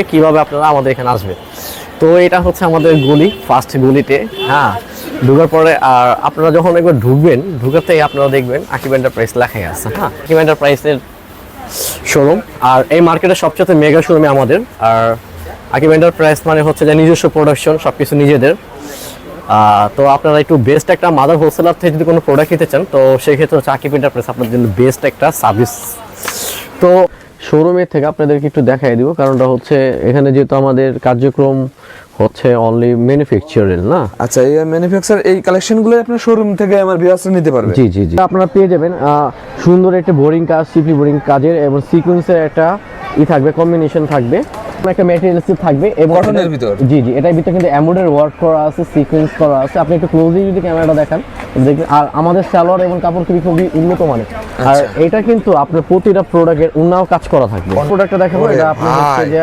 কিভাবে আপনারা আমাদের এখানে আসবেন। তো এটা হচ্ছে আমাদের গলি, ফার্স্ট গলিতে। হ্যাঁ, ঢোকার পরে আর আপনারা যখন একবার ঢুকবেন, ঢুকাতেই আপনারা দেখবেন আকিব এন্টারপ্রাইজ লেখাই আছে। হ্যাঁ, আকিব এন্টারপ্রাইজের শোরুম, আর এই মার্কেটের সবচেয়ে মেগা শোরুমে আমাদের। আর আকিব এন্টারপ্রাইজ মানে হচ্ছে যে নিজস্ব প্রোডাকশন, সব কিছু নিজেদের। তো আপনারা একটু বেস্ট একটা মাদার হোলসেলার থেকে যদি কোনো প্রোডাক্ট নিতে চান, তো সেক্ষেত্রে হচ্ছে আকিব এন্টারপ্রাইজ আপনাদের জন্য বেস্ট একটা সার্ভিস। তো শোরুমের থেকে আপনাদেরকে একটু দেখাই দিব, কারণটা হচ্ছে এখানে যেহেতু আমাদের কার্যক্রম হচ্ছে অনলি ম্যানুফ্যাকচারের না। আচ্ছা, এই ম্যানুফ্যাকচার এই কালেকশনগুলো আপনার শোরুম থেকে আমার ভিউয়ার্সরা নিতে পারবে। জি জি জি, আপনারা পেয়ে যাবেন সুন্দর একটা বোরিং কাজ, সিপি বোরিং কাজের এবং সিকোয়েন্সের একটা থাকবে, কম্বিনেশন থাকবে, একটা ম্যাটেরিয়ালস থাকবে এবং কটনের ভিতর। জি জি, এটার ভিতরে কিন্তু এমব্রয়ডারি ওয়ার্ক করা আছে, সিকোয়েন্স করা আছে। আপনি একটু ক্লোজলি যদি ক্যামেরাটা দেখান দেখবেন। আর আমাদের সালোয়ার এবং কাপড় খুবই উন্নত মানের। আর এটা কিন্তু আপনার প্রতিটা প্রোডাক্টের উন্নাও কাজ করা থাকবে। প্রোডাক্টটা দেখাবো, এটা আপনার হচ্ছে যে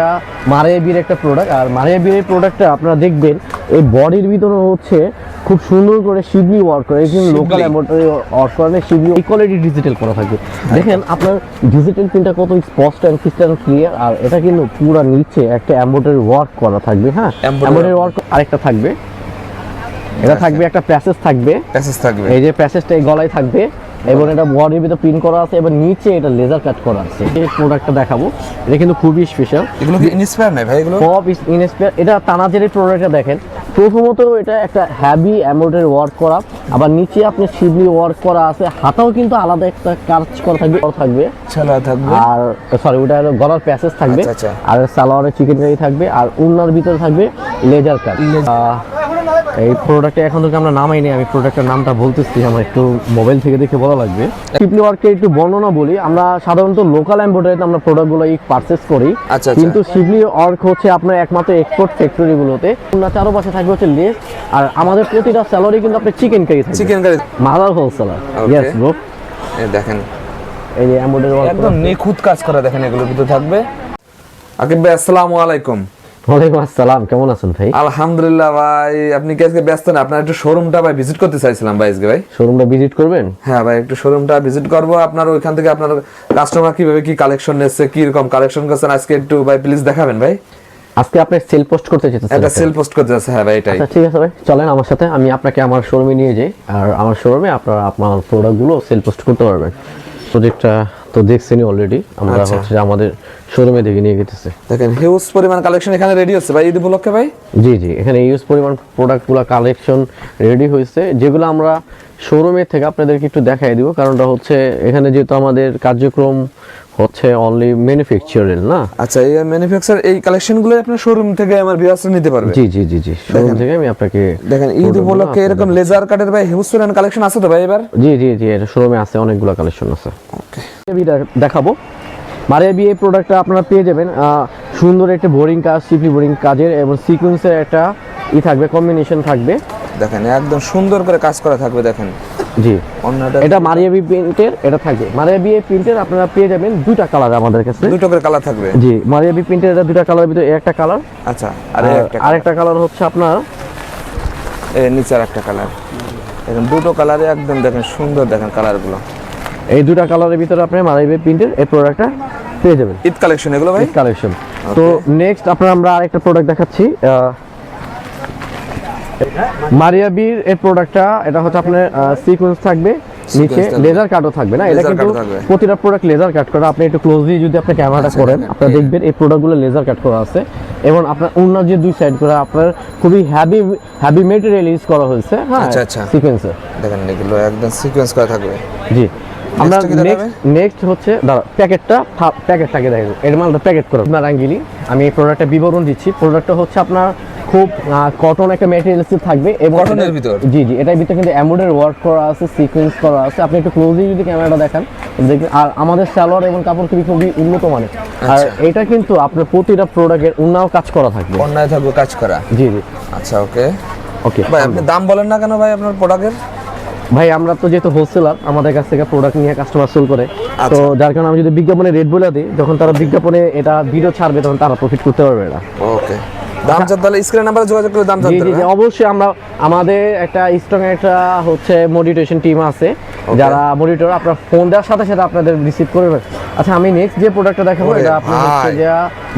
মারিয়াবির একটা প্রোডাক্ট। আর মারিয়াবির এই প্রোডাক্টটা আপনারা দেখবেন এই বডির ভিতরে হচ্ছে খুব সুন্দর করে শিবলি ওয়ার্ক করে, কিন্তু লোকাল এমব্রয়ডারি ওয়ার্ক করে শিবলি ইকুয়ালিটি ডিজিটাল করা থাকবে। দেখেন আপনার ডিজিটাল প্রিন্টটা কত স্পষ্ট এন্ড ক্রিস্টাল ক্লিয়ার। আর এটা কিন্তু পুরো নিচে একটা এমব্রয়ডারি ওয়ার্ক করা থাকবে। হ্যাঁ, এমব্রয়ডারি ওয়ার্ক আরেকটা থাকবে, এটা থাকবে একটা প্যাসেজ থাকবে, এই যে প্যাসেজটা এই গলায় থাকবে এবং এটা বডির ভিতরে প্রিন্ট করা আছে এবং নিচে এটা লেজার কাট করা আছে। এই প্রোডাক্টটা দেখাবো, এটা কিন্তু খুবই স্পেশাল। এগুলো কি ইনস্পায়ার নাই ভাই? এগুলো সব ইনস্পায়ার। এটা তানাজের প্রোডাক্টটা দেখেন, প্রথমত এটা একটা হেভি এমব্রয়ডারি ওয়ার্ক করা, আবার নিচে আপনি শিবলি ওয়ার্ক করা আছে, হাতাও কিন্তু আলাদা একটা কাজ করা থাকবে ছালা থাকবে। আর সরি, ওটা হলো গলার প্যাসেজ থাকবে। আর সালোয়ারের চিকেন কারি থাকবে, আর উন্নার ভিতরে থাকবে লেজার কাট। এই প্রোডাক্টটা এখন থেকে আমরা নামাই নেই, আমি প্রোডাক্টের নামটা বলতেছি, আমার একটু মোবাইল থেকে দেখে বলা লাগবে। শিবলি ওয়ার্কের একটু বর্ণনা বলি। আমরা সাধারণত লোকাল এমব্রয়ডারিতে আমরা প্রোডাক্টগুলো পারচেজ করি, কিন্তু শিবলি ওয়ার্ক হচ্ছে আপনার একমাত্র এক্সপোর্ট ফ্যাক্টরিগুলোতে। চারপাশে থাকবে হচ্ছে লেস, আর আমাদের প্রতিটা স্যালারি কিন্তু আপনার চিকেন কারি থাকবে। Chicken curry mother wholesaler. Yes bro, এই দেখেন এই যে এমব্রয়ডারি ওয়ার্ক একদম নিখুঁত কাজ করা, দেখেন এগুলোর ভিতরে থাকবে। আকিব ভাই আসসালামু আলাইকুম। ওয়ালাইকুম আসসালাম, কেমন আছেন ভাই? আলহামদুলিল্লাহ ভাই। আপনি কি আজকে ব্যস্ত না? আপনার একটু শোরুমটা ভাই ভিজিট করতে চাইছিলাম ভাই আজকে। ভাই শোরুমটা ভিজিট করবেন? হ্যাঁ ভাই, একটু শোরুমটা ভিজিট করব। আপনার ওইখান থেকে আপনার কাস্টমার কিভাবে কি কালেকশন নিচ্ছে, কি রকম কালেকশন করছেন আজকে একটু ভাই প্লিজ দেখাবেন ভাই। আজকে আপনি সেল পোস্ট করতে চাইতেছেন? এটা সেল পোস্ট করতে যাচ্ছে। হ্যাঁ ভাই, এটাই। আচ্ছা ঠিক আছে ভাই, চলেন আমার সাথে, আমি আপনাকে আমার শোরুমে নিয়ে যাই। আর আমার শোরুমে আপনারা আপনার প্রোডাক্টগুলো সেল পোস্ট করতে পারবেন। প্রজেক্টটা তো দেখছেনই অলরেডি, আমরা হচ্ছে আমাদের শোরুমে দেখে নিয়ে গেতেছে। দেখেন হিউজ পরিমাণ কালেকশন এখানে রেডি হচ্ছে ভাই ঈদ উপলক্ষে ভাই। জি জি, এখানে হিউজ পরিমাণ প্রোডাক্টগুলো কালেকশন রেডি হয়েছে, যেগুলো আমরা শোরুমে থেকে আপনাদেরকে একটু দেখাই দিব। কারণটা হচ্ছে এখানে যেহেতু আমাদের কার্যক্রম হচ্ছে অনলি ম্যানুফ্যাকচারের না। আচ্ছা, এই ম্যানুফ্যাকচার এই কালেকশনগুলো আপনার শোরুম থেকে আমার ভিউয়ার্সরা নিতে পারবে। জি জি জি জি, শোরুম থেকে আমি আপনাকে দেখেন ঈদ উপলক্ষে এরকম লেজার কাটের ভাই হিউজ পরিমাণ কালেকশন আছে তো ভাই এবার? জি জি জি, এটা শোরুমে আছে, অনেকগুলো কালেকশন আছে। ওকে, দেখাবো। মারিয়াবি এই প্রোডাক্টটা আপনারা পেয়ে যাবেন সুন্দর একটা বোরিং কাজ, সিপি বোরিং কাজের এবং সিকোয়েন্সের একটা থাকবে, কম্বিনেশন থাকবে। দেখেন একদম সুন্দর করে কাজ করা থাকবে। দেখেন জি, এটা মারিয়াবি প্রিন্টের, এটা থাকবে মারিয়াবি প্রিন্টের। আপনারা পেয়ে যাবেন দুইটা কালার আমাদের কাছে, দুটো করে কালার থাকবে। জি, মারিয়াবি প্রিন্টের এটা দুইটা কালার ভিতরে একটা কালার। আচ্ছা, আর একটা কালার হচ্ছে আপনার এই নিচের একটা কালার। দেখেন দুটো কালারে একদম দেখেন সুন্দর, দেখেন কালারগুলো। এই দুটা কালারের ভিতরে আপনি মারিয়াবি প্রিন্টের এই প্রোডাক্টটা পেয়ে যাবেন। ঈদ কালেকশন এগুলো ভাই, ঈদ কালেকশন। তো নেক্সট আপনারা আমরা আরেকটা প্রোডাক্ট দেখাচ্ছি। মারিয়াবির এই প্রোডাক্টটা, এটা হচ্ছে আপনার সিকোয়েন্স থাকবে, নিচে লেজার কাটও থাকবে না। এটা কিন্তু প্রতিটা প্রোডাক্ট লেজার কাট করা। আপনি একটু ক্লোজলি যদি আপনি ক্যামেরাটা করেন, আপনারা দেখবেন এই প্রোডাক্টগুলো লেজার কাট করা আছে এবং আপনার ওনার যে দুই সাইড করে আপনার খুবই হেভি মেটেরিয়াল ইউজ করা হয়েছে। হ্যাঁ, সিকোয়েন্সে দেখেন এগুলো একদম সিকোয়েন্স করা থাকবে। জি, আমরা নেক্সট হচ্ছে প্যাকেটটাকে দেখেন, এর মালটা প্যাকেট করে রাঙ্গিলি। আমি এই প্রোডাক্টটা বিবরণ দিচ্ছি। প্রোডাক্টটা হচ্ছে আপনার খুব কটন একটা ম্যাটেরিয়ালস থাকবে এবং কটনের ভিতর। জি জি, এটার ভিতরে কিন্তু এমব্রয়ডারি ওয়ার্ক করা আছে, সিকোয়েন্স করা আছে। আপনি একটু ক্লোজলি যদি ক্যামেরাটা দেখান দেখবেন। আর আমাদের সালোয়ার এবং কাপড় খুবই উন্নত মানের। আর এটা কিন্তু আপনার প্রতিটা প্রোডাক্টের উন্নাও কাজ করা থাকবে, অন্যায় থাকবে কাজ করা। জি জি। আচ্ছা, ওকে ওকে ভাই, আপনি দাম বলেন না কেন ভাই আপনার প্রোডাক্টের? ভাই আমরা তো যেহেতু হোলসেলার, আমাদের কাছ থেকে প্রোডাক্ট নিয়ে কাস্টমার সেল করে, তো যার কারণে আমি যদি বিজ্ঞাপনে রেট বলে দিই, যখন তারা বিজ্ঞাপনে এটা ভিডিও ছাড়বে তখন তারা প্রফিট করতে পারবে না। ওকে, দাম চান তাহলে স্ক্রিন নাম্বারে যোগাযোগ করে দাম জি জানতে জি জি, পারবেন। অবশ্যই আমরা আমাদের একটা স্ট্রং একটা হচ্ছে মডিটেশন টিম আছে, যারা মনিটর আপনার ফোন দেওয়ার সাথে সাথে আপনাদের রিসিভ করবে। আচ্ছা, আমি নেক্সট যে প্রোডাক্টটা দেখাবো ওরে এটা আপনার হচ্ছে ভাই। যে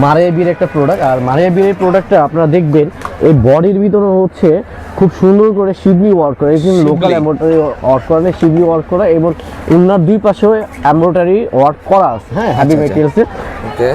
মারিয়াবির একটা প্রোডাক্ট। আর মারিয়াবির প্রোডাক্টটা আপনারা দেখবেন এই বডির ভিতরে হচ্ছে খুব সুন্দর করে শিবলি ওয়ার্ক করে, কিন্তু লোকাল শিবলি। এমব্রয়ডারি ওয়ার্ক করা নেই, শিবলি ওয়ার্ক করা এবং উন্নার দুই পাশেও এমব্রয়ডারি ওয়ার্ক করা আছে। হ্যাঁ, হ্যাভি আচ্ছা। মেটেরিয়ালসে। ওকে,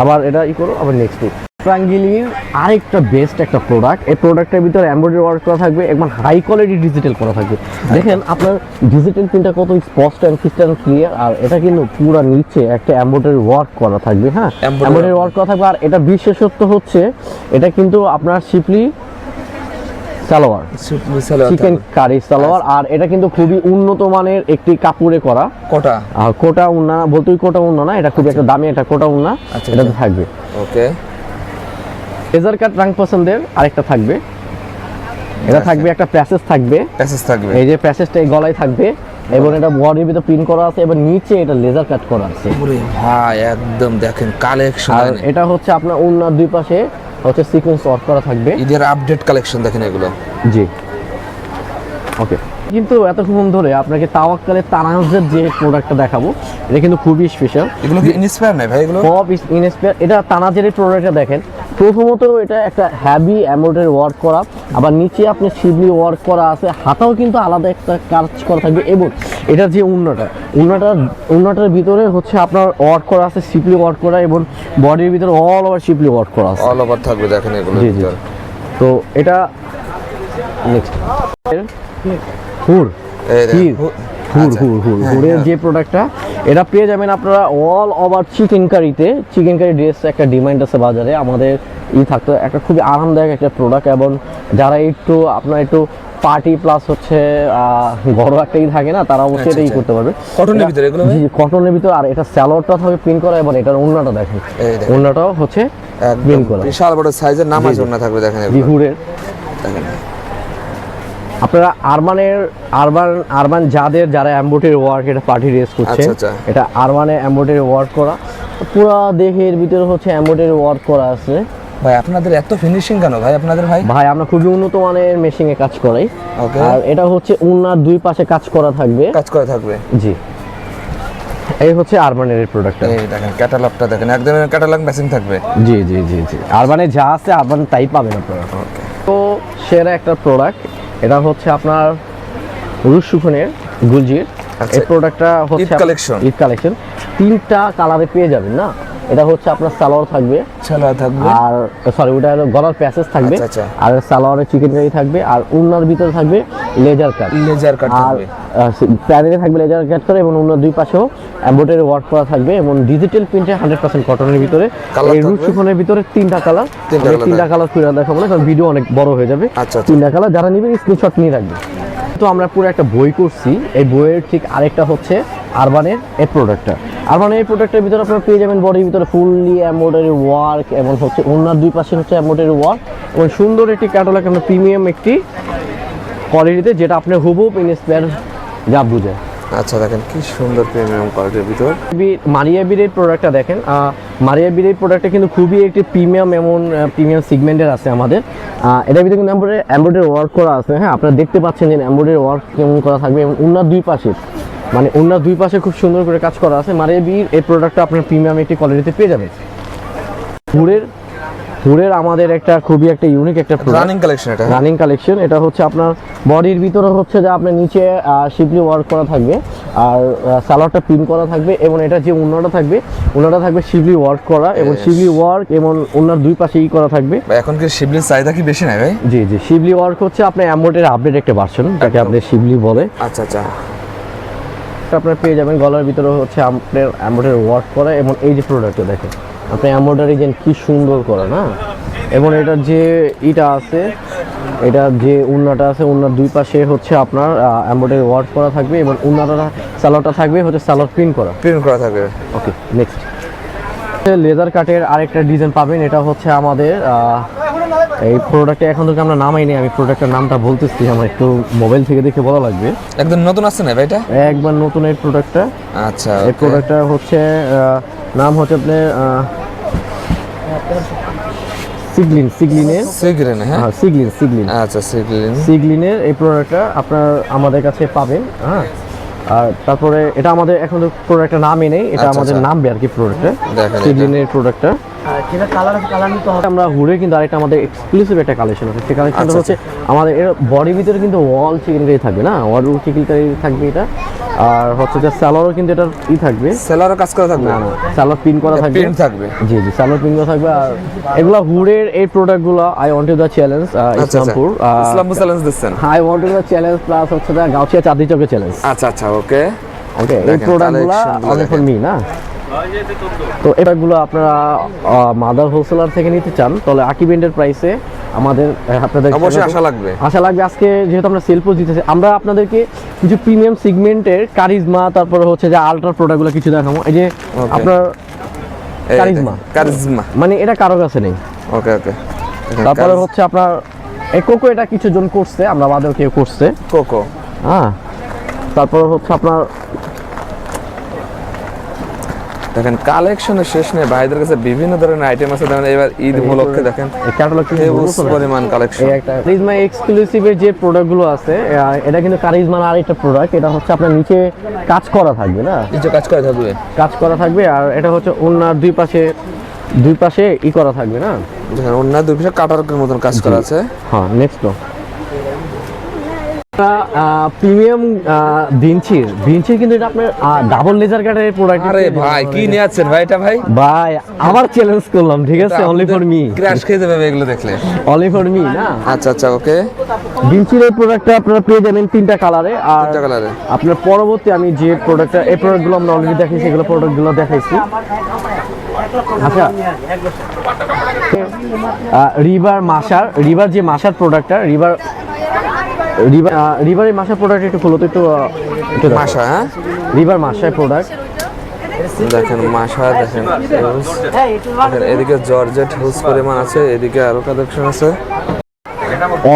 আবার এটা ই করো, আবার নেক্সট ট্রাঙ্গিলির আরেকটা বেস্ট একটা প্রোডাক্ট। এই প্রোডাক্টের ভিতরে এমব্রয়ডারি ওয়ার্ক করা থাকবে, একদম হাই কোয়ালিটি ডিজিটাল করা থাকবে। দেখেন আপনার ডিজিটাল প্রিন্টটা কত স্পষ্ট অ্যান্ড ক্রিস্টাল ক্লিয়ার। আর এটা কিন্তু পুরো নিচে একটা এমব্রয়ডারি ওয়ার্ক করা থাকবে। হ্যাঁ, এমব্রয়ডারি ওয়ার্ক করা থাকবে। আর এটা বিশেষত্ব হচ্ছে এটা কিন্তু আপনার শিপলি সালোয়ার, চিকেন কারি সালোয়ার। আর এটা কিন্তু খুবই উন্নত মানের একটি কাপড়ে করা কোটা। আর কোটা উন্না বলতেই কোটা উন্না না, এটা খুবই একটা দামি একটা কোটা উন্না। আচ্ছা, এটাতে থাকবে ওকে, লেজার কাট রাং পছন্দের আরেকটা থাকবে। এটা থাকবে একটা প্যাসেজ থাকবে, প্যাসেজ থাকবে। এই যে প্যাসেজটা এই গলায় থাকবে এবং এটা বডির ভিতরে প্রিন্ট করা আছে এবং নিচে এটা লেজার কাট করা আছে। ওরে ভাই, একদম দেখেন কালেকশন। আর এটা হচ্ছে আপনার ওন্নার দুই পাশে হচ্ছে সিকোয়েন্স ওয়ার্ক করা থাকবে। ঈদের আপডেট কালেকশন দেখেন এগুলো। জি, ওকে। কিন্তু এতক্ষণ ধরে আপনাকে তাওয়াক্কালের তানাজের যে প্রোডাক্টটা দেখাবো এটা কিন্তু খুবই স্পেশাল। এগুলো কি ইনস্পায়ার নাই ভাই? এগুলো পপ ইনস্পায়ার। এটা তানাজের এই প্রোডাক্টটা দেখেন, প্রথমত এটা একটা হ্যাভি এমব্রয়ডারি ওয়ার্ক করা, আবার নিচে আপনি শিবলি ওয়ার্ক করা আছে, হাতাও কিন্তু আলাদা একটা কাজ করা থাকবে। এবং এটার যে উন্নাটার ভিতরে হচ্ছে আপনার ওয়ার্ক করা আছে, শিবলি ওয়ার্ক করা এবং বডির ভিতরে অল ওভার শিবলি ওয়ার্ক করা আছে। অল ওভার থাকবে দেখেন এগুলো। জি জি। তো এটা নেক্সট হুর এই দেখেন, হুরের যে প্রোডাক্টটা এটা পেয়ে যাবেন আপনারা all over chicken curry dress একটা ডিমান্ড আছে বাজারে। আমাদের থাকতো একটা খুবই আরামদায়ক একটা প্রোডাক্ট। এবং যারা একটু আপনার একটু পার্টি প্লাস হচ্ছে ঘরোয়া একটাই থাকে না, তারা অবশ্যই এটাই করতে পারবে। কটনের ভিতরে এগুলো ভাই? জি, কটনের ভিতরে। আর এটা স্যালোয়ারটা হবে প্রিন্ট করা এবং এটার ওন্নাটা দেখেন, এই দেখেন। ওন্নাটাও হচ্ছে একদম প্রিন্ট করা। বিশাল বড় সাইজের নামাজ ওড়না থাকবে দেখেন জি, এগুলো। হুরের দেখেন আপনারা আরবান যারা এমব্রয়ডারি ওয়ার্ক এটা পার্টি ড্রেস করছে, আচ্ছা, আচ্ছা। এটা আরবানে এমব্রয়ডারি ওয়ার্ক করা, পুরো দেহের ভিতরে হচ্ছে এমব্রয়ডারি ওয়ার্ক করা আছে। ভাই আপনাদের এত ফিনিশিং কেন ভাই আপনাদের? ভাই আমরা খুবই উন্নত মানের মেশিনে কাজ করাই। ওকে, আর এটা হচ্ছে উন্নার দুই পাশে কাজ করা থাকবে। কাজ করে থাকবে। জি, এই হচ্ছে আরবানের প্রোডাক্টটা। এই দেখেন ক্যাটালগটা দেখেন, একদম ক্যাটালগ ম্যাচিং থাকবে। জি জি জি জি, আরবানে যা আছে আরবান তাই পাবেন আপনারা। তো সেরা একটা প্রোডাক্ট, এটা হচ্ছে আপনার রুশসুখনের গুলজির। আচ্ছা, এই প্রোডাক্টটা হচ্ছে ঈদ কালেকশন 3টা কালারে পেয়ে যাবেন না। এটা হচ্ছে আপনার সালোয়ার থাকবে, ছেলা থাকবে, আর সরি ওটা হলো গলার প্যাসেজ থাকবে, আচ্ছা, আচ্ছা। আর সালোয়ারে চিকেন কারি থাকবে, আর উন্নার ভিতরে থাকবে লেজার কাট। লেজার কাট আর থাকবে, প্যানেলে থাকবে লেজার কাট করে এবং উন্নার দুই পাশেও এমব্রয়ডারি ওয়ার্ক করা থাকবে এবং ডিজিটাল প্রিন্টে 100% কটনের ভিতরে। কালার এই থাকবে? রুশসুখনের ভিতরে 3টা কালার, তিনটা কালার খুলে দেখাবো না কারণ ভিডিও অনেক বড় হয়ে যাবে। আচ্ছা, আচ্ছা। 3টা কালার, যারা নেবেন স্ক্রিনশট নিয়ে রাখবেন। তো আমরা পুরো একটা বই করছি, এই বইয়ের ঠিক আরেকটা হচ্ছে আরবানের এই প্রোডাক্টটা। আরবানের এই প্রোডাক্টের ভিতরে আপনারা পেয়ে যাবেন বডির ভিতরে ফুললি এমব্রয়ডারি ওয়ার্ক এবং হচ্ছে ওনার দুই পাশে হচ্ছে এমব্রয়ডারি ওয়ার্ক এবং সুন্দর একটি ক্যাটালগ, আপনার প্রিমিয়াম একটি কোয়ালিটিতে, যেটা আপনার হুবহুব ইনস্পায়ার যা বুঝে। আচ্ছা দেখেন কি সুন্দর প্রিমিয়াম কোয়ালিটির ভিতর। মারিয়াবির এই প্রোডাক্টটা দেখেন, মারিয়াবির এই প্রোডাক্টটা কিন্তু খুবই একটি প্রিমিয়াম প্রিমিয়াম সিগমেন্টের আছে আমাদের। এটার ভিতরে কিন্তু এমব্রয়ডারি ওয়ার্ক করা আছে। হ্যাঁ, আপনারা দেখতে পাচ্ছেন যে এমব্রয়ডারি ওয়ার্ক কেমন করা থাকবে এবং ওনার দুই পাশে ওনার দুই পাশে খুব সুন্দর করে কাজ করা আছে। মারিয়াবির এই প্রোডাক্টটা আপনার প্রিমিয়াম একটি কোয়ালিটিতে পেয়ে যাবেন। হুরের আমাদের একটা খুবই একটা ইউনিক একটা রানিং কালেকশন, এটা রানিং কালেকশন। এটা হচ্ছে আপনার বডির ভিতরে হচ্ছে যে আপনার নিচে শিপলি ওয়ার্ক করা থাকবে আর সালোয়ারটা প্রিন্ট করা থাকবে এবং এটা যে উন্নাটা থাকবে শিপলি ওয়ার্ক করা এবং শিপলি ওয়ার্ক এবং উন্নার দুই পাশে করা থাকবে। এখন কি শিবলির চাহিদা কি বেশি নাই ভাই? জি জি, শিবলি ওয়ার্ক হচ্ছে আপনার এমব্রয়ডারি আপডেট একটা ভার্সন, যাকে আপনি শিবলি বলে। আচ্ছা আচ্ছা, আপনার পেয়ে যাবেন গলার ভিতরে হচ্ছে আপনার এমব্রয়ডারি ওয়ার্ক করা এবং এই যে প্রোডাক্টটা দেখেন আপনি এমব্রয়ডারি যেন কি সুন্দর করে না। এবং এটার যে আছে, এটার যে উন্নাটা আছে, উন্নার দুই পাশে হচ্ছে আপনার এমব্রয়ডারি ওয়ার্ক করা থাকবে এবং উন্নাটা সালোয়ারটা থাকবে হচ্ছে সালোয়ার প্রিন্ট করা থাকবে। ওকে, নেক্সট লেজার কাটের আরেকটা ডিজাইন পাবেন। এটা হচ্ছে আমাদের এই প্রোডাক্টে এখন থেকে আমরা নামাই নেই, আমি প্রোডাক্টের নামটা বলতেছি, আমার একটু মোবাইল থেকে দেখে বলা লাগবে। একদম নতুন আসছে না ভাই এটা? একবার নতুন এই প্রোডাক্টটা। আচ্ছা, এই প্রোডাক্টটা হচ্ছে নাম হচ্ছে আপনার সিগলিনের সিগ্রেন, হ্যাঁ সিগলিন আচ্ছা সিগ্রেন। সিগলিনের এই প্রোডাক্টটা আপনার আমাদের কাছে পাবেন, হ্যাঁ। আর তারপরে এটা আমাদের এখন প্রোডাক্টের নামই নেই, এটা আচ্ছা, আমাদের আচ্ছা। নামবে আর কি প্রোডাক্টটা, দেখেন সিগলিনের প্রোডাক্টটা। আমরা হুডে কিন্তু আরেকটা আমাদের এক্সক্লুসিভ একটা কালেকশন আছে, সেই কালেকশনটা আচ্ছা, হচ্ছে আমাদের এর বডির ভিতরে কিন্তু ওয়াল চিকেন কারি থাকবে না, ওয়াল চিকেন কারি থাকবে এটা। আর হচ্ছে যে স্যালোরও কিন্তু এটার থাকবে, সেলারও কাজ করা থাকবে, না না স্যালোর পিন করা থাকবে, প্রিন্ট থাকবে। জি জি স্যালোর পিন করা থাকবে। আর এগুলা হুডের এই প্রোডাক্টগুলো I want to the challenge Islampur, Islampur challenge দিচ্ছেন। I want to the challenge plus হচ্ছে যে গাউছিয়া চাঁদনি চকে চ্যালেঞ্জ। আচ্ছা আচ্ছা ওকে। ওকে এই দেখেন, প্রোডাক্টগুলো collection গুলো অনেক দেখেন। মি না, তো এটাগুলো আপনারা মাদার হোলসেলার থেকে নিতে চান তাহলে আকিব এন্টারপ্রাইসে আমাদের আপনাদের অবশ্যই আশা লাগবে। আশা লাগবে। আজকে যেহেতু আমরা সেল পোস্ট দিতেছি, আমরা আপনাদেরকে কিছু প্রিমিয়াম সেগমেন্টের কারিজমা, তারপরে হচ্ছে যে আল্ট্রা প্রোডাক্টগুলো কিছু দেখাবো। এই যে আপনার কারিজমা মানে এটা কারো কাছে নেই। ওকে ওকে। তারপরে হচ্ছে আপনার এই কোকো, এটা কিছু জন করছে, আমরা বাদেও কেউ করছে, কোকো, হ্যাঁ। তারপরে হচ্ছে আপনার দেখেন কালেকশনের শেষ নেই ভাইদের কাছে, বিভিন্ন ধরনের আইটেম আছে। দেখেন এবার ঈদ উপলক্ষে দেখেন এই ক্যাটালগ হিউজ পরিমাণ কালেকশন। এই একটা কারিজমা এক্সক্লুসিভের যে প্রোডাক্টগুলো আছে, এটা কিন্তু কারিজমার আরেকটা প্রোডাক্ট। এটা হচ্ছে আপনার নিচে কাজ করা থাকবে না, কিছু কাজ করে থাকবে, কাজ করা থাকবে। আর এটা হচ্ছে ওনার দুই পাশে করা থাকবে না, দেখেন অন্য দুই পাশে কাটারের মতন কাজ করা আছে। হ্যাঁ নেক্সট প্রিমিয়াম ভিঞ্চির কিন্তু এটা আপনার ডাবল লেজার কাটের প্রোডাক্ট। আরে ভাই কি নিয়ে আছেন ভাই এটা? ভাই আবার চ্যালেঞ্জ করলাম, ঠিক আছে, অনলি ফর মি, ক্র্যাশ খেয়ে যাবে এগুলো দেখলে। অনলি ফর মি না। আচ্ছা আচ্ছা ওকে। ভিঞ্চির এই প্রোডাক্টটা আপনারা পেয়ে যাবেন তিনটা কালারে। আর তিনটা কালারে আপনার পরবর্তী আমি যে প্রোডাক্টটা, এই প্রোডাক্টগুলো আমরা অলরেডি দেখাইছি, এগুলো প্রোডাক্টগুলো দেখাইছি। আচ্ছা রিভার যে মাসার প্রোডাক্টটা, রিভারের মাসার প্রোডাক্ট একটু খুলো তো, একটু মাশা, হ্যাঁ রিভার মাসার প্রোডাক্ট। দেখেন মাশা, দেখেন এদিকে জর্জেট হিউজ পরিমাণ আছে, এদিকে আরো কালেকশন আছে।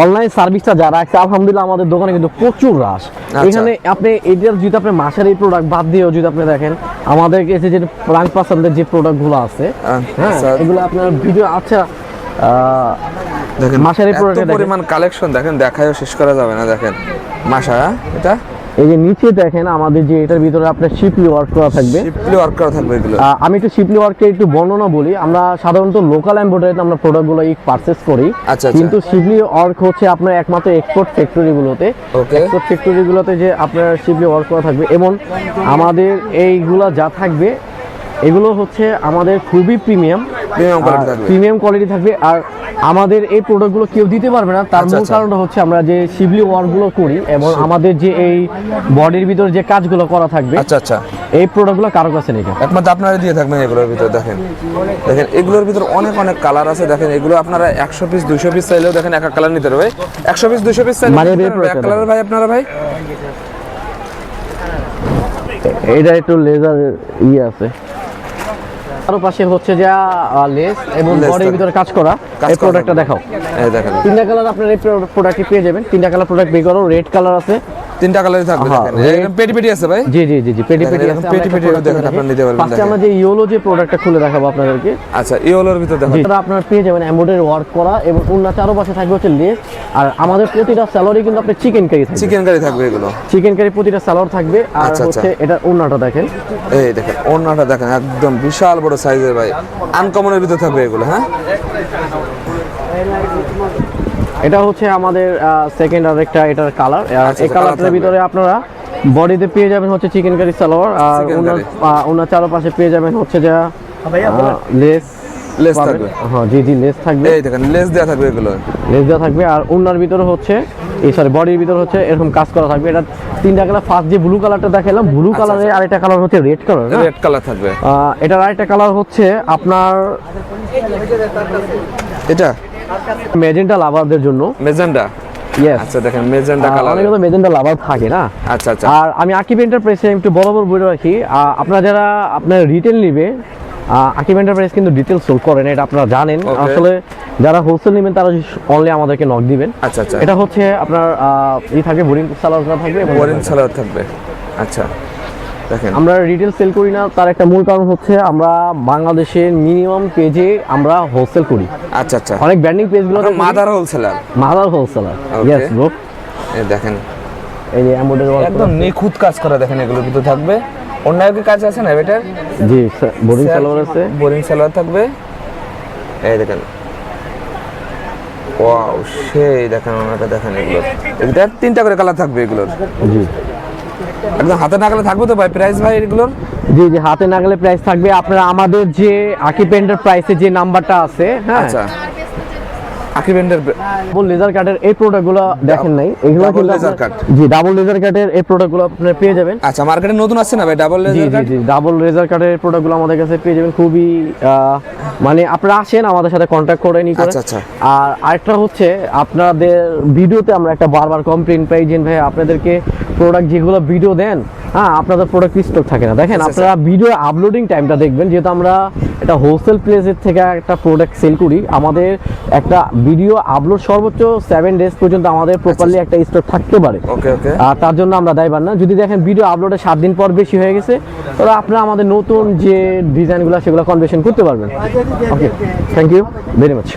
অনলাইন সার্ভিসটা যারা আছে আলহামদুলিল্লাহ আমাদের দোকানে কিন্তু প্রচুর রাশ। এখানে আপনি এটার যদি আপনি মাসের এই প্রোডাক্ট বাদ দিয়েও যদি আপনি দেখেন আমাদের কাছে যে প্রাণ পাসানদের যে প্রোডাক্টগুলো আছে, হ্যাঁ এগুলো আপনার ভিডিও, আচ্ছা দেখেন মাসের এই এত প্রোডাক্টে পরিমাণ কালেকশন দেখেন, দেখায়ও শেষ করা যাবে না। দেখেন মাশা, এটা এই যে নিচে দেখেন আমাদের যে এটার ভিতরে আপনার শিপলি ওয়ার্ক করা থাকবে, শিপলি ওয়ার্ক করা থাকবে এগুলো। আমি একটু শিপলি ওয়ার্কের একটু বর্ণনা বলি। আমরা সাধারণত লোকাল এমব্রয়ডারিতে আমরা প্রোডাক্টগুলো পারচেজ করি, আচ্ছা, কিন্তু শিপলি ওয়ার্ক হচ্ছে আপনার একমাত্র এক্সপোর্ট ফ্যাক্টরিগুলোতে, ওকে এক্সপোর্ট ফ্যাক্টরিগুলোতে যে আপনার শিপলি ওয়ার্ক করা থাকবে। এবং আমাদের এইগুলা যা থাকবে এগুলো হচ্ছে আমাদের খুবই প্রিমিয়াম কোয়ালিটি থাকবে। আর আমাদের এই প্রোডাক্টগুলো কেউ দিতে পারবে না, তার মূল কারণটা হচ্ছে আমরা যে শিবলি ওয়ার্কগুলো করি এবং আমাদের যে এই বডির ভিতরে যে কাজগুলো করা থাকবে, আচ্ছা আচ্ছা, এই প্রোডাক্টগুলো কারো কাছে নেই, একমাত্র আপনারা দিয়ে থাকবেন এগুলোর ভিতরে। দেখেন দেখেন এগুলোর ভিতরে অনেক অনেক কালার আছে। দেখেন এগুলো আপনারা 100 পিস 200 পিস চাইলেও দেখেন এক এক কালার নিতে পারবে। 100 পিস 200 পিস চাইলে এক কালারের ভাই আপনারা ভাই। এটা একটু লেজার আছে, তার পাশে হচ্ছে যে লেস এবং বডির ভিতরে কাজ করা। এই প্রোডাক্টটা দেখাও, এই দেখেন তিনটা কালার আপনারা এই প্রোডাক্টে পেয়ে যাবেন। তিনটা কালার প্রোডাক্ট বের করো, রেড কালার আছে, তিনটা কালারই থাকবে। দেখেন এরকম পেটি পেটি আছে ভাই। জি জি জি জি পেটি পেটি আছে, পেটি পেটি দেখেন আপনারা নিতে পারবেন। ফার্স্টে আমরা যে ইয়েলো যে প্রোডাক্টটা খুলে দেখাবো আপনাদেরকে। আচ্ছা ইয়েলোর ভিতর দেখেন, যেটা আপনারা পেয়ে যাবেন এমব্রয়ডারি ওয়ার্ক করা এবং ওন্না চারপাশে থাকবে হচ্ছে লেস। আর আমাদের প্রতিটা স্যালারি কিন্তু আপনি চিকেন কারি থাকবে, চিকেন কারি থাকবে এগুলো, চিকেন কারি প্রতিটা স্যালার থাকবে। আর হচ্ছে এটা ওন্নাটা দেখেন, এই দেখেন ওন্নাটা দেখেন একদম বিশাল বড় সাইজের ভাই, আনকমনের ভিতর থাকবে এগুলো। হ্যাঁ এটা হচ্ছে আমাদের সেকেন্ড আর একটা এটার কালার। এই কালারটার ভিতরে আপনারা বডিতে পেয়ে যাবেন হচ্ছে চিকেন কারি সালোয়ার, আর ওনার চারপাশে পেয়ে যাবেন হচ্ছে যা লেস থাকবে। হ্যাঁ জি জি লেস থাকবে, এই দেখেন লেস দেয়া থাকবে, এগুলো লেস দেওয়া থাকবে। আর ওনার ভিতরে হচ্ছে বডির ভিতরে হচ্ছে এরকম কাজ করা থাকবে। এটা তিনটা কালার, ফার্স্ট যে ব্লু কালারটা দেখালাম ব্লু কালারের, আরেকটা কালার হচ্ছে রেড কালার, রেড কালার থাকবে। এটার আরেকটা কালার হচ্ছে আপনার এটা মেজেন্টা লাভারদের জন্য, মেজেন্টা। আচ্ছা দেখেন মেজেন্টা কালার, অনেকে তো মেজেন্টা লাভার থাকে না। আচ্ছা আচ্ছা। আর আমি আকিব এন্টারপ্রাইজে একটু বরাবর বলে রাখি, আপনারা যারা আপনার রিটেল নিবে, আকিব এন্টারপ্রাইজ কিন্তু ডিটেল সোল করেন, এটা আপনারা জানেন। আসলে যারা হোলসেল নেবেন তারা অনলি আমাদেরকে নক দিবেন। আচ্ছা আচ্ছা। এটা হচ্ছে আপনার থাকবে বোরিং সালোয়ার থাকবে এবং বোরিং সালোয়ার থাকবে। আচ্ছা দেখেন আমরা রিটেল সেল করি না, তার একটা মূল কারণ হচ্ছে আমরা বাংলাদেশের মিনিমাম পেজে আমরা হোলসেল করি। আচ্ছা আচ্ছা, অনেক ব্র্যান্ডিং পেজগুলোতে mother wholesaler, mother wholesaler. Okay. Yes bro. এই দেখেন এই যে এমব্রয়ডারি ওয়ার্ক একদম নিখুঁত কাজ করা, দেখেন এগুলোর ভিতরে থাকবে। অন্য কি কাজ আছে না বেটার? জি বোরিং সালোয়ার আছে, বোরিং সালোয়ার থাকবে। এই দেখেন ওয়াও, সেই দেখেন ওনাটা দেখেন, এগুলো এটা 3টা করে কালার থাকবে এগুলোর। জি একদম হাতে নাগালে থাকবে তো ভাই? প্রাইস ভাই এগুলোর? জি জি হাতে নাগালে প্রাইস থাকবে। আপনারা আমাদের যে আকি পেন্টের প্রাইসে যে নাম্বারটা আছে, হ্যাঁ আচ্ছা, আকিবেন্ডের ডাবল লেজার কাটের এই প্রোডাক্টগুলো দেখেন নাই, এগুলো Double কিন্তু laser আপনার- cut। জি ডাবল লেজার কাটের এই প্রোডাক্টগুলো আপনারা পেয়ে যাবেন। আচ্ছা, মার্কেটে নতুন আসছে না ভাই ডাবল জি লেজার জি কাট? জি ডাবল লেজার কাটের প্রোডাক্টগুলো আমাদের কাছে পেয়ে যাবেন খুবই মানে আপনারা আসেন আমাদের সাথে কন্ট্যাক্ট করে নিয়ে করেন। আচ্ছা আচ্ছা, আর আরেকটা হচ্ছে আপনাদের ভিডিওতে আমরা একটা বারবার কমপ্লেইন পাই যে ভাই আপনাদেরকে প্রোডাক্ট যেগুলো ভিডিও দেন, হ্যাঁ আপনাদের প্রোডাক্ট স্টক থাকে না। দেখেন আচ্ছা, আপনারা ভিডিও আপলোডিং টাইমটা দেখবেন, যেহেতু আমরা এটা হোলসেল প্লেসের থেকে একটা প্রোডাক্ট সেল করি, আমাদের একটা ভিডিও আপলোড সর্বোচ্চ 7 ডেজ পর্যন্ত আমাদের প্রপারলি একটা স্টক থাকতে পারে। ওকে ওকে। আর তার জন্য আমরা দায়বান না। যদি দেখেন ভিডিও আপলোডে 7 দিন পর বেশি হয়ে গেছে, তাহলে আপনারা আমাদের নতুন যে ডিজাইনগুলো সেগুলো কনভার্সন করতে পারবেন। ওকে, থ্যাংক ইউ ভেরি মাচ।